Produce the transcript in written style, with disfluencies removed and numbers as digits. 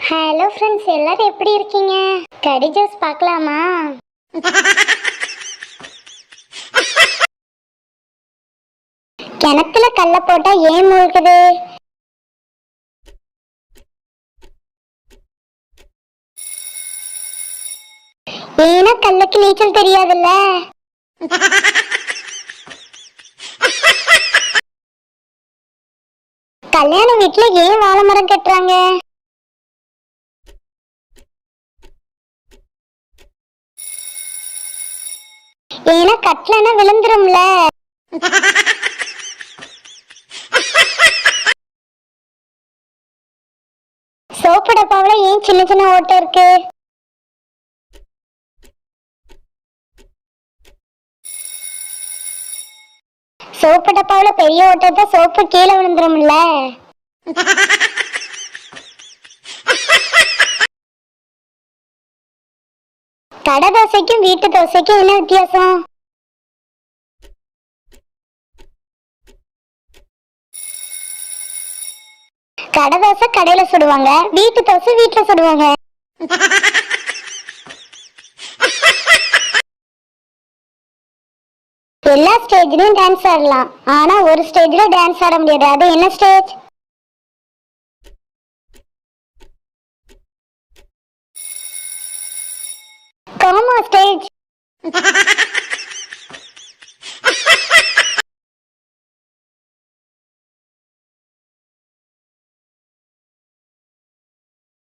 Hello friends, எல்லாரும் எப்படி இருக்கீங்க? கடி ஜூஸ் பார்க்கலாமா? கிணத்துல கல்ல போட்டா ஏன் மூழ்குது? ஏன்னா கல்லுக்கு நீச்சல் தெரியாதுல்ல. கல்யாண வீட்டுல ஏன் வாழை மரம் கட்டுறாங்க? ஏன்னா கட்டலன்னா விழுந்துரும்ல. சோப்பு டப்பாவில ஏன் சின்ன சின்ன ஓட்டை இருக்கு? சோப்பு டப்பாவில பெரிய ஓட்டை தான் சோப்பு கீழே விழுந்துரும்ல. கடை தோசைக்கும் வீட்டு தோசைக்கும் என்ன வித்தியாசம்? கடை தோசை கடையில சுடுவாங்க, வீட்டு தோசை வீட்டுல சுடுவாங்க. எல்லா ஸ்டேஜ்லயும் டான்ஸ் ஆடலாம், ஆனா ஒரு ஸ்டேஜ்ல டான்ஸ் ஆட முடியாது. அது என்ன ஸ்டேஜ்? Gamma stage.